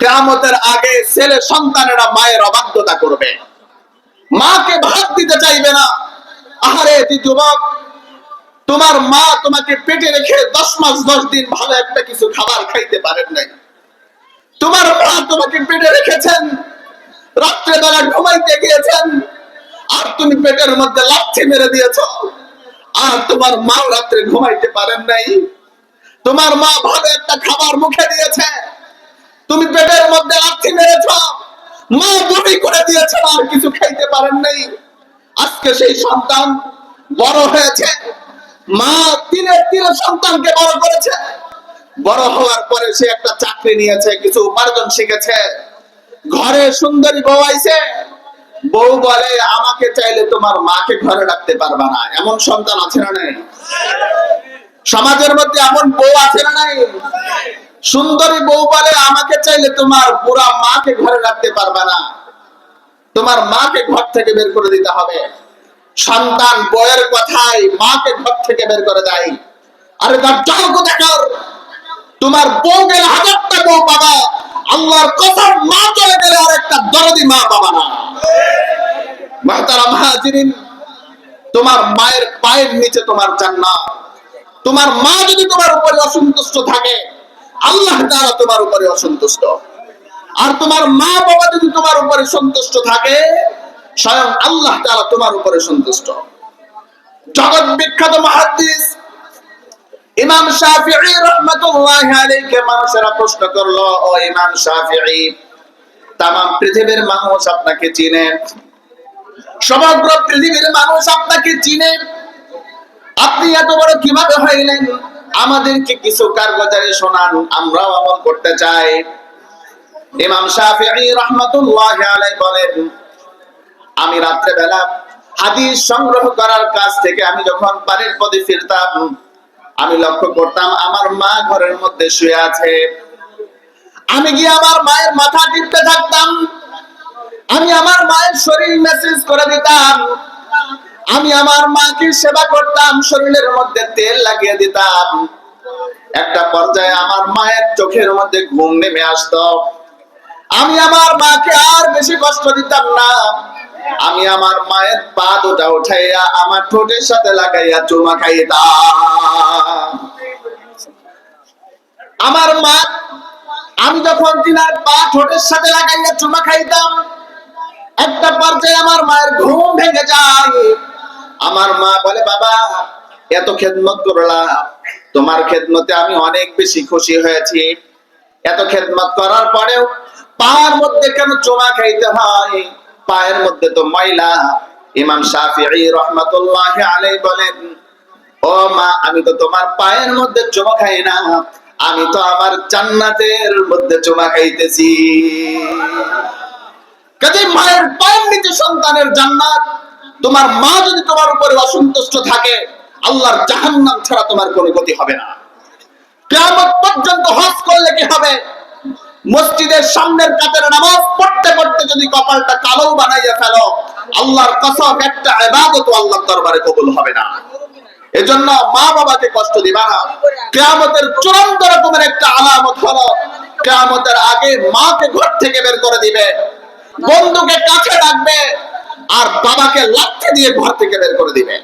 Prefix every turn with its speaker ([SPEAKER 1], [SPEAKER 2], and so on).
[SPEAKER 1] কিয়ামতের আগে ছেলে সন্তানেরা মায়ের অবাধ্যতা করবে, মাকে ভাত দিতে চাইবে না। আহারে যুবক, তোমার মা তোমাকে পেটে রেখে 10 মাস 10 দিন ভালো একটা কিছু খাবার খাইতে পারেন নাই। তোমার মা তোমাকে পেটে রেখেছেন, রাত্রে বেলা ঘুমাইতে গিয়েছেন, আর তুমি পেটের মধ্যে লাথি মেরে দিয়েছো। আর তোমার মা রাত্রে ঘুমাইতে পারেন নাই। তোমার মা ভালো একটা খাবার মুখে দিয়েছে, তুমি পেটের মধ্যে লাথি মেরেছ। মা বমি করে দিয়েছে, আর কিছু খাইতে পারেন নাই। আজকে সেই সন্তান বড় হয়েছে, মা তিলে তিলে সন্তানকে বড় করেছে। বড় হওয়ার পরে সে একটা চাকরি নিয়েছে, কিছু উপার্জন শিখেছে, ঘরে সুন্দরী বউ আইছে। বউ বলে, আমাকে চাইলে তোমার মাকে ঘরে রাখতে পারবা না। এমন সন্তান আছে না নাই? সমাজের মধ্যে এমন বউ আছে না নাই? সুন্দরী বউ বলে, আমাকে চাইলে তোমার বুড়া মাকে ঘরে রাখতে পারবা না, তোমার মাকে ঘর থেকে বের করে দিতে হবে। সন্তান বউয়ের কথায় মাকে ঘর থেকে বের করে দেয়। আরে তার যোগ্য দেখার, তোমার বউ গেলে 1000টা বউ পাবা, আল্লাহর কসম মা চলে গেলে আর একটা দরদি মা পাবা না। মুহতারাম হাজিরিন, তোমার মায়ের পায়ের নিচে তোমার জান্নাত। তোমার মা যদি তোমার উপরে অসন্তুষ্ট থাকে, আল্লাহ তাআলা তোমার উপরে অসন্তুষ্ট। আর তোমার মা বাবা যদি তোমার উপরে সন্তুষ্ট থাকে, স্বয়ং আল্লাহ তাআলা তোমার উপরে সন্তুষ্ট। জগৎ বিখ্যাত মুহাদ্দিস ইমাম শাফিঈ রাহমাতুল্লাহি আলাইহি মানুষেরা প্রশ্ন করলো, ও ইমাম শাফিঈ, তাম পৃথিবীর মানুষ আপনাকে চিনে, সমগ্র পৃথিবীর মানুষ আপনাকে চিনে, আপনি এত বড় কিভাবে হইলেন? আমাদেরকে কিছু কারগুজারি শোনান, আমরাও আমল করতে চাই। ইমাম শাফিঈ রাহমাতুল্লাহি আলাইহি বলেন, আমি রাত্রে বেলা হাদিস সংগ্রহ করার কাজ থেকে আমি যখন বাড়ির পথে ফিরতাম, আমি লক্ষ্য করতাম আমার মা ঘরের মধ্যে শুয়ে আছে। আমি গিয়ে আমার মায়ের মাথা টিপতে থাকতাম, আমি আমার মায়ের শরীর মেসেজ করে দিতাম, আমি আমার মাকে সেবা করতাম, শরীরের মধ্যে তেল লাগিয়ে দিতাম। একটা পর্যায়ে আমার মায়ের চোখের মধ্যে ঘুম নেমে আসতো। আমি আমার মাকে আর বেশি কষ্ট দিতাম না, আমি আমার মায়ের পা দুটা উঠাইয়া আমার ঠোঁটের সাথে লাগাইয়া চুমা খাইতাম। আমার মা, আমি যখন তিনার পা ঠোঁটের সাথে লাগাইয়া চুমা খাইতাম, একটা পর্যায়ে আমার মায়ের ঘুম ভেঙে যায়। আমার মা বলে, বাবা এত খেদমত করলা, তোমার খেদমতে আমি অনেক বেশি খুশি হয়েছি। এত খেদমত করার পরেও পায়ের মধ্যে কেন চুমা খাইতে হয়? পায়ের মধ্যে তো ময়লা। ইমাম শাফিঈ রাহমাতুল্লাহি আলাইহি বলেন, ও মা, আমি তো তোমার পায়ের মধ্যে চুমা খাই না, আমি তো আমার জান্নাতের মধ্যে চুমা খাইতেছি। কাজে মায়ের পায়ের নিচে সন্তানের জান্নাত। তোমার মা যদি তোমার উপরে অসন্তুষ্ট থাকে, আল্লাহর জাহান্নাম ছাড়া তোমার কোনো গতি হবে না। কিয়ামত পর্যন্ত হজ করলে কি হবে? মসজিদের সামনের কাতারে নামাজ পড়তে পড়তে যদি কপালটা কালো বানাইয়া ফেলো, আল্লাহর কসম একটা ইবাদত আল্লাহর দরবারে কবুল হবে না। এজন্য মা বাবাকে কষ্ট দিবা না। কিয়ামতের চূড়ান্ত রকমের একটা আলামত হলো, কিয়ামতের আগে মাকে ঘর থেকে বের করে দিবে, বন্ধুকে কাছে রাখবে, আর বাবাকে লাথি দিয়ে ঘর থেকে বের করে দিবে।